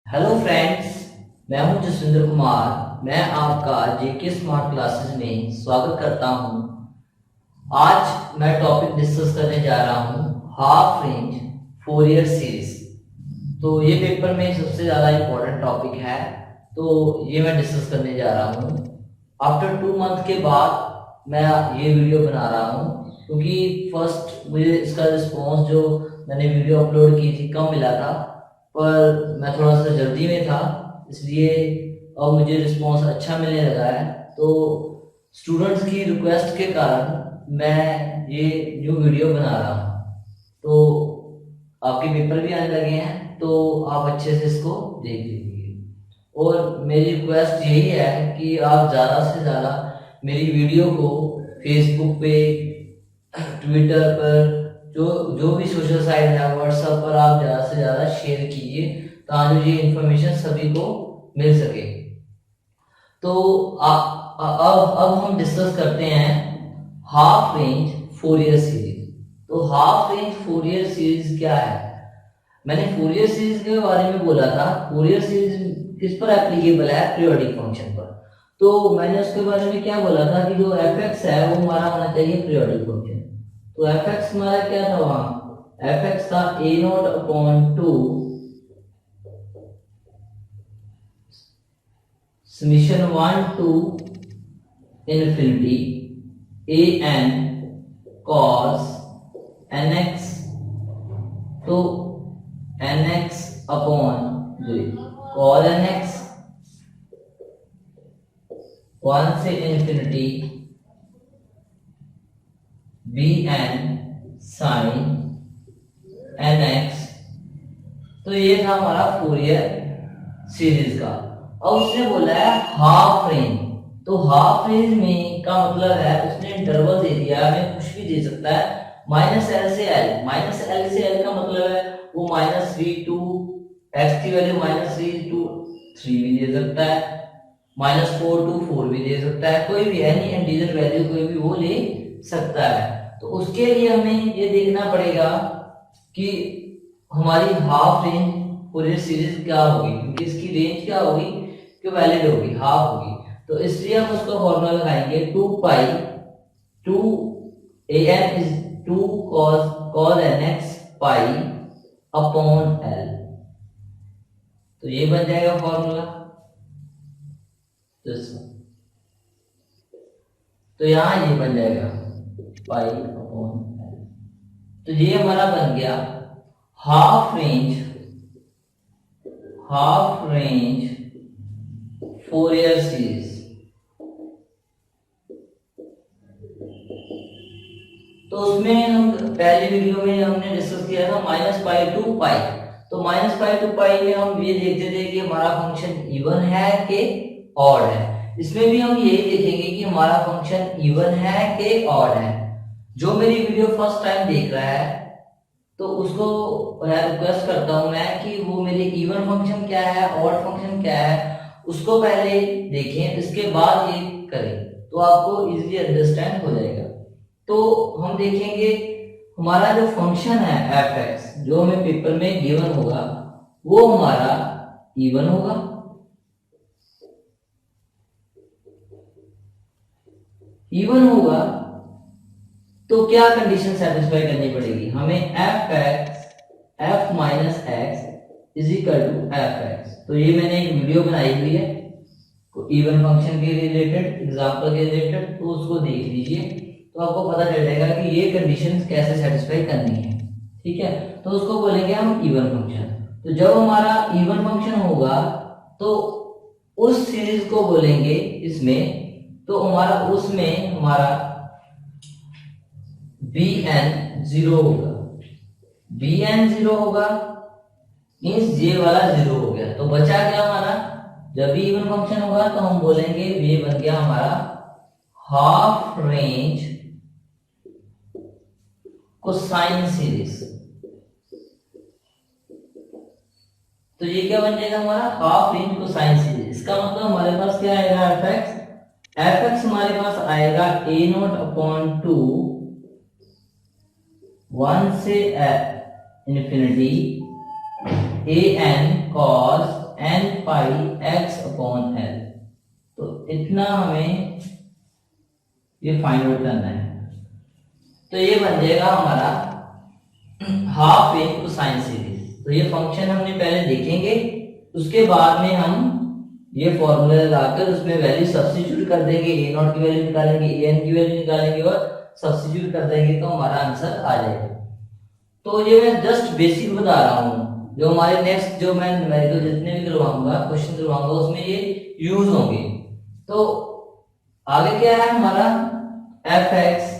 Hello friends, मैं हूं जसविंदर कुमार। मैं आपका जेके स्मार्ट क्लासेस में स्वागत करता हूं। आज मैं टॉपिक डिस्कस करने जा रहा हूं हाफ रेंज फोरियर सीरीज। तो ये पेपर में सबसे ज़्यादा इम्पोर्टेंट टॉपिक है, तो ये मैं डिस्कस करने जा रहा हूँ। आफ्टर 2 मंथ के बाद मैं ये वीडियो बना रहा हूँ, क्योंकि फर्स्ट मुझे इसका रिस्पॉन्स जो मैंने वीडियो अपलोड की थी कम मिला था, पर मैं थोड़ा सा जल्दी में था, इसलिए अब मुझे रिस्पॉन्स अच्छा मिलने लगा है। तो स्टूडेंट्स की रिक्वेस्ट के कारण मैं ये न्यू वीडियो बना रहा हूँ। तो आपके पेपर भी आने लगे हैं, तो आप अच्छे से इसको देख लीजिए। और मेरी रिक्वेस्ट यही है कि आप ज़्यादा से ज़्यादा मेरी वीडियो को फेसबुक पे, ट्विटर पर, जो जो भी सोशल साइट है, व्हाट्सएप पर आप ज़्यादा से ज़्यादा शेयर कीजिए, ताकि ये इंफॉर्मेशन सभी को मिल सके। तो अब हम डिस्कस करते हैं हाफ रेंज फोरियर सीरीज। तो हाफ रेंज फोरियर सीरीज क्या है? मैंने फोरियर सीरीज के बारे में बोला था। फोरियर सीरीज किस पर एप्लीकेबल है? पीरियोडिक फंक्शन पर। तो मैंने उसके बारे में क्या बोला था कि जो एफ एक्स है वो हमारा होना चाहिए पीरियोडिक फंक्शन। तो एफ एक्स हमारा क्या था? वहां एफ एक्स था A naught upon 2 summation 1 to infinity A N cos N X. तो N X upon cos N X 1 से infinity B N sine N X. तो ये था हमारा फोरियर सीरीज का। अब उसने बोला है हाफ रेंज। तो हाफ रेंज में का मतलब है उसने इंटरवल दे दिया, हमें कुछ भी दे सकता है, माइनस एल से एल। माइनस एल से एल का मतलब है वो -3 टू एक्स की वैल्यू -3 टू 3 भी दे सकता है, -4 टू 4 भी दे सकता है, कोई भी एनी इंटीजर वैल्यू कोई भी वो ले सकता है। तो उसके लिए हमें ये देखना पड़ेगा कि हमारी हाफ रेंज फोरियर सीरीज क्या होगी, क्योंकि इसकी रेंज क्या होगी कि वैलिड होगी, हाफ होगी। तो इसलिए हम उसका फॉर्मूला लगाएंगे 2 pi 2 A N is 2 cos N X pi upon L. तो ये बन जाएगा फॉर्मूला। तो यहां ये बन जाएगा पाई अपॉन एल। तो ये हमारा बन गया हाफ रेंज फोरियर सीरीज। तो उसमें हम पहली वीडियो में हमने डिस्कस किया था -पाई टू पाई। तो -पाई टू पाई में हम ये देखते थे कि हमारा फंक्शन इवन है कि ऑड है। इसमें भी हम यही देखेंगे कि हमारा फंक्शन इवन है कि ऑड है। जो मेरी वीडियो फर्स्ट टाइम देख रहा है तो उसको मैं रिक्वेस्ट करता हूं मैं कि वो मेरे इवन फंक्शन क्या है, ऑड फंक्शन क्या है, उसको पहले देखें, इसके बाद ये करें, तो आपको इजीली अंडरस्टैंड हो जाएगा। तो हम देखेंगे हमारा जो फंक्शन है एफ एक्स, जो हमें पेपर में गिवन होगा, वो हमारा इवन होगा। इवन होगा तो क्या कंडीशन सेटिस्फाई करनी पड़ेगी हमें? F X F minus X is equal to F X. तो ये मैंने एक वीडियो बनाई हुई है इवन फंक्शन के रिलेटेड, एग्जांपल के रिलेटेड, तो उसको देख लीजिए, तो आपको पता चल जाएगा कि ये कंडीशन कैसे सेटिस्फाई करनी है। ठीक है, तो उसको बोलेंगे हम इवन फंक्शन। तो जब हमारा इवन फंक्शन होगा तो उस सीरीज को बोलेंगे इसमें, तो हमारा उसमें हमारा bn 0 होगा। bn 0 होगा मींस ये वाला 0 हो गया। तो बचा क्या हमारा? जब भी इवन फंक्शन होगा तो हम बोलेंगे ये बन गया हमारा हाफ रेंज कोसाइन सीरीज। तो ये क्या बन जाएगा हमारा? Half range cosine series. इसका मतलब हमारे पास क्या आएगा? एफ एक्स हमारे पास आएगा ए नॉट अपॉन 2 1 से infinity A N cos N pi X upon L. तो इतना हमें ये फाइंड आउट करना है। तो ये बन जाएगा हमारा हाफ रेंज कोसाइन सीरीज। तो ये फंक्शन हमने पहले देखेंगे, उसके बाद में हम ये फॉर्मूला लगाकर उसमें वैल्यू सब्स्टिट्यूट कर देंगे, ए नॉट की वैल्यू निकालेंगे, ए एन की वैल्यू निकालेंगे और सब्स्टिट्यूट कर देंगे तो हमारा आंसर आ जाएगा। तो ये मैं जस्ट बेसिक बता रहा हूँ, जो हमारे नेक्स्ट जो मैं न्यूमेरिकल जितने भी करवाऊंगा, क्वेश्चन करवाऊंगा, उसमें ये यूज होंगे। तो आगे क्या है हमारा एफ एक्स।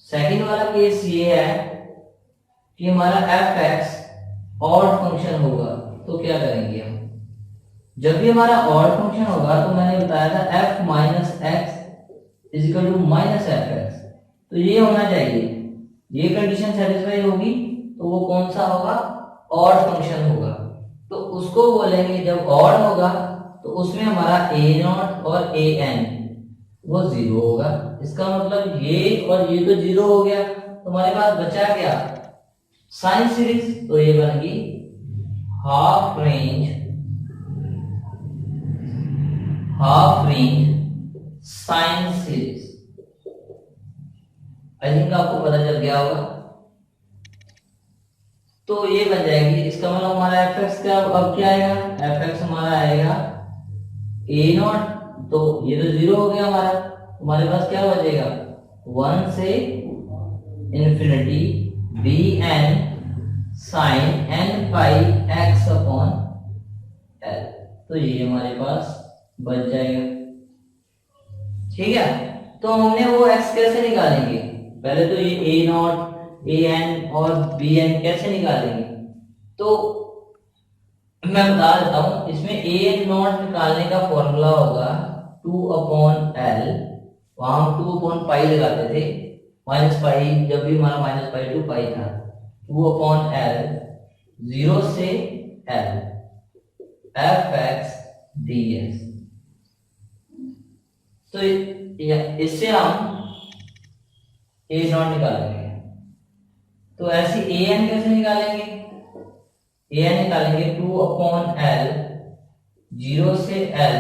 सेकेंड वाला केस ये है कि हमारा एफ एक्स ऑड फंक्शन होगा। तो क्या करेंगे हम, जब भी हमारा ऑड फंक्शन होगा तो मैंने बताया था F minus X is equal to minus F X. तो ये होना चाहिए, ये कंडीशन सेटिस्फाई होगी तो वो कौन सा होगा, ऑड फंक्शन होगा। तो उसको बोलेंगे जब ऑड होगा तो उसमें हमारा ए नॉट और ए एन वो जीरो होगा। इसका मतलब ये और ये तो जीरो हो गया, तो हमारे पास बचा क्या, साइन सीरीज। तो ये बन गई half range sine series. I think आपको पता चल गया होगा। तो ये बन जाएगी, इसका मतलब हमारा एफ एक्स का अब क्या आएगा, एफ एक्स हमारा आएगा ए नॉट, तो ये तो जीरो हो गया हमारा, हमारे पास क्या बचेगा 1 से infinity B N sine N pi X upon L. तो ये हमारे पास बच जाएगा। ठीक है, तो हमने वो एक्स कैसे निकालेंगे, पहले तो ये ए नॉट ए एन और बी एन कैसे निकालेंगे। तो मैं बता देता हूं, इसमें ए एन नॉट निकालने का फॉर्मूला होगा 2 अपॉन एल। वहां हम 2 अपॉन पाई लगाते थे, माइनस पाई, जब भी हमारा माइनस पाई टू पाई था, 2 अपॉन एल 0 से L F x D x. तो इससे हम ए नॉट निकालेंगे। तो ऐसे ए एन कैसे निकालेंगे, ए एन निकालेंगे 2 अपॉन एल 0 से एल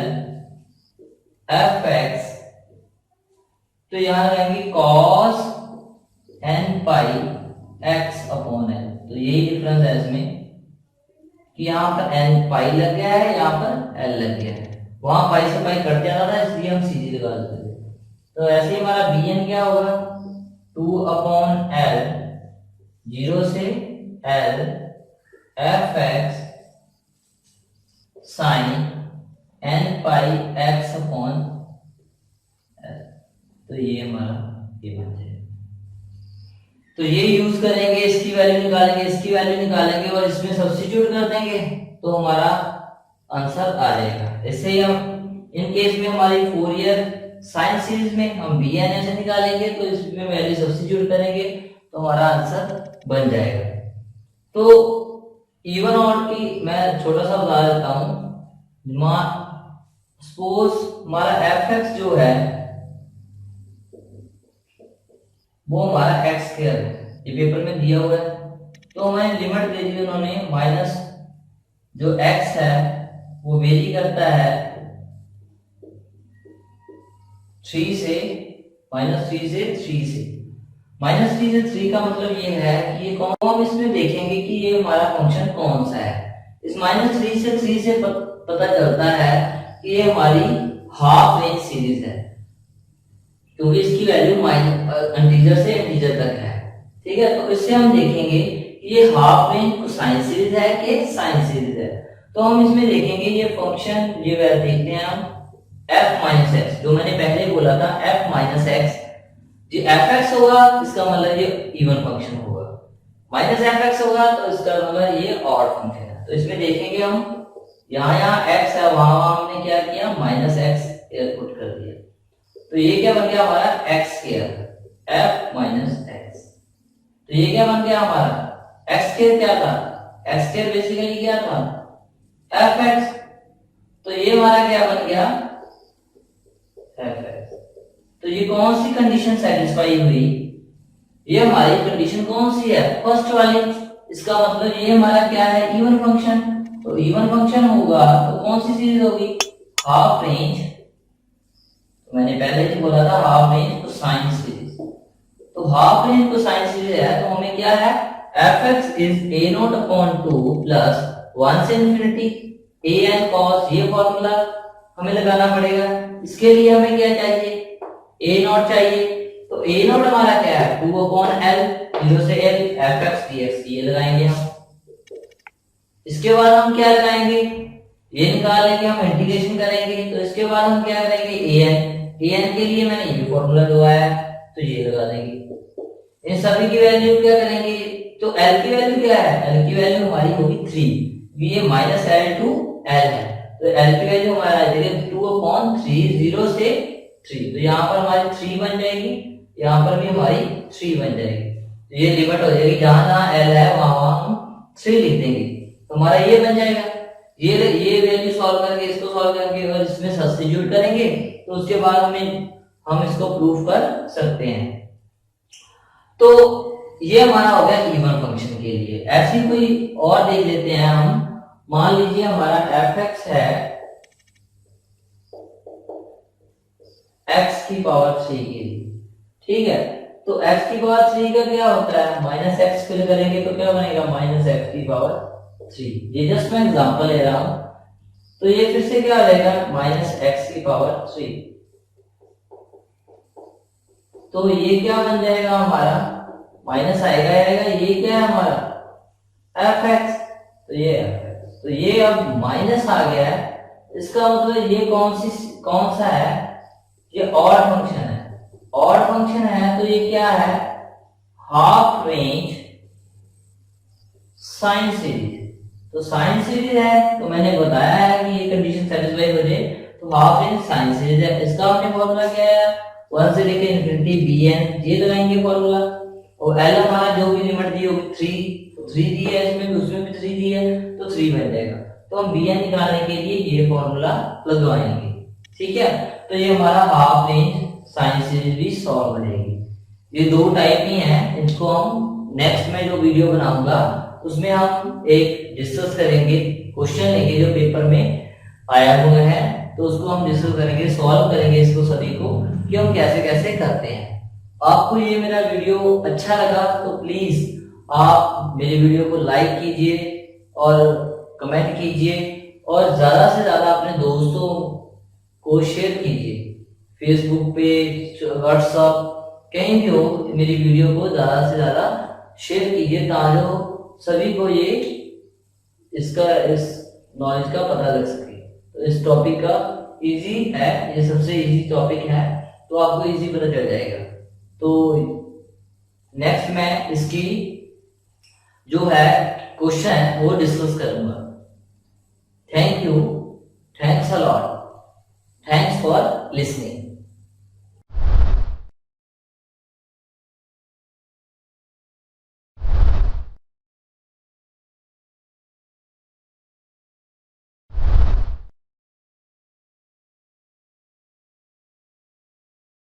एफ एक्स। तो यहां रहेंगे cos N pi X upon L. तो यही डिफरेंस है इसमें कि यहाँ पर एन पाई लग गया है, यहाँ पर एल लग गया है। वहां पाई से पाई कट जाता था, इसलिए हम सीधी लगा देते थे। तो ऐसे ही हमारा बी एन क्या होगा 2 अपॉन एल 0 से L F X sine N pi X upon L. तो ये हमारा ये बन जाएगा। तो ये यूज करेंगे, इसकी वैल्यू निकालेंगे, इसकी वैल्यू निकालेंगे और इसमें सब्स्टिट्यूट कर देंगे तो हमारा आंसर आ जाएगा। ऐसे ही हम इन केस में हमारी फोरियर साइन सीरीज में हम बी एन ऐसे निकालेंगे, तो इसमें वैल्यू सब्स्टिट्यूट करेंगे तो हमारा आंसर बन जाएगा। तो इवन ऑड की मैं छोटा सा बता देता हूं। सपोज हमारा एफ एक्स जो है वो हमारा एक्स स्क्वायर है, ये पेपर में दिया हुआ है। तो हमें लिमिट दे दी उन्होंने, माइनस जो एक्स है वो वेरी करता है 3 से, -3 से 3 से। -3 से 3 का मतलब ये है कि ये कौन, हम इसमें देखेंगे कि ये हमारा फंक्शन कौन सा है। इस -3 से 3 से पता चलता है कि ये हमारी हाफ रेंज सीरीज है, क्योंकि इसकी वैल्यू इंटीजर से इंटीजर तक है। ठीक है, तो इससे हम देखेंगे कि ये हाफ रेंज कोसाइन सीरीज है कि साइन सीरीज है। तो हम इसमें देखेंगे ये फंक्शन, ये देखते हैं हम f माइनस एक्स, जो मैंने पहले बोला था f माइनस एक्स, ये एफ एक्स होगा इसका मतलब ये इवन फंक्शन होगा, माइनस एफ एक्स होगा तो इसका मतलब ये ऑड फंक्शन है। तो इसमें देखेंगे हम यहाँ x है, वहां हमने क्या किया माइनस एक्स पुट कर दिया। तो ये क्या बन गया हमारा x square f minus x. तो ये क्या बन गया हमारा एक्स स्क्वायर, क्या था एक्स स्क्वायर बेसिकली क्या था एफ एक्स। तो ये हमारा क्या बन गया एफ एक्स। तो ये कौन सी कंडीशन सेटिस्फाई हुई, ये हमारी कंडीशन कौन सी है फर्स्ट वाली। इसका मतलब ये हमारा क्या है इवन फंक्शन। तो इवन फंक्शन होगा तो कौन सी सीरीज होगी, हाफ रेंज, तो मैंने पहले ही बोला था हाफ रेंज कोसाइन सीरीज। तो हाफ रेंज कोसाइन सीरीज है तो हमें क्या है, fx is a not upon 2 plus 1 से इंफिनिटी an cos, ये फॉर्मूला हमें लगाना पड़ेगा। इसके लिए हमें क्या चाहिए, a नॉट चाहिए, तो a नॉट हमारा क्या है 2 अपॉन l, 0 से l fx dx, ये लगाएंगे हम। इसके बाद हम क्या लगाएंगे, ये निकाल लेंगे, हम इंटीग्रेशन करेंगे, तो इसके बाद हम क्या करेंगे an के लिए मैंने ये फॉर्मूला लगाया तो ये लगा देंगे। इन सभी की वैल्यू क्या करेंगे, तो l की वैल्यू क्या है, l की वैल्यू हमारी होगी 3, ये माइनस l टू l है, तो l की वैल्यू हमारा आ जाएगी 2 अपॉन 3, 0 से 3, तो यहाँ पर हमारी 3 बन जाएगी, यहाँ पर भी हमारी 3 बन जाएगी। तो ये लिमिट हो जाएगी, जहां जहां l है वहां हम 3 लिख देंगे, तो हमारा ये बन जाएगा। ये वैल्यू सॉल्व करके इसको सॉल्व करके और इसमें सब्स्टिट्यूट करेंगे तो उसके बाद हम इसको प्रूफ कर सकते हैं। तो ये हमारा हो गया इवन फंक्शन के लिए। ऐसी कोई और देख लेते हैं हम, मान लीजिए हमारा fx है x की पावर 3 के लिए, ठीक है, तो x की पावर 3 का क्या होता है, माइनस एक्स फिल करेंगे तो क्या बनेगा, माइनस एक्स की पावर 3। ये जस्ट मैं एग्जांपल ले रहा हूं, तो ये फिर से क्या आ जाएगा, माइनस एक्स की पावर 3, तो ये क्या बन जाएगा हमारा, माइनस आएगा, ये क्या है हमारा fx, तो ये fx, तो ये अब माइनस आ गया है, इसका मतलब ये कौन सा है, ये ऑड फंक्शन है, ऑड फंक्शन है, तो ये क्या है, हाफ रेंज साइन सीरीज। तो साइन सीरीज है तो मैंने बताया है कि ये कंडीशन सेटिस्फाई हो जाए तो हाफ रेंज साइन सीरीज है। इसका हमने फॉर्मूला क्या है, 1 से लेकर इंफिनिटी bn, ये लगाएंगे फॉर्मूला, और l हमारा जो भी लिमिट दी होगी 3, तो 3 दी है इसमें, उसमें भी 3 दी है, तो 3 बन जाएगा। तो हम bn निकालने के लिए ये फॉर्मूला लगवाएंगे, ठीक है। तो ये हमारा हाफ रेंज साइन सीरीज भी सॉल्व हो जाएगी। ये दो टाइप ही हैं, इनको हम नेक्स्ट में जो वीडियो बनाऊंगा उसमें हम एक डिस्कस करेंगे, क्वेश्चन लेंगे जो पेपर में आया हुआ है, तो उसको हम डिस्कस करेंगे, सॉल्व करेंगे इसको सभी को कि हम कैसे कैसे करते हैं। आपको ये मेरा वीडियो अच्छा लगा तो प्लीज आप मेरे वीडियो को लाइक कीजिए और कमेंट कीजिए और ज्यादा से ज्यादा अपने दोस्तों को शेयर कीजिए, फेसबुक पे, व्हाट्सएप, कहीं भी हो, मेरी वीडियो को ज्यादा से ज्यादा शेयर कीजिए ताकि सभी को ये इस नॉलेज का पता लग सके। तो इस टॉपिक का इजी है, ये सबसे इजी टॉपिक है, तो आपको इजी पता चल जाएगा। तो नेक्स्ट मैं इसकी जो है क्वेश्चन है वो डिस्कस करूंगा। Thank you, thanks a lot, thanks for listening.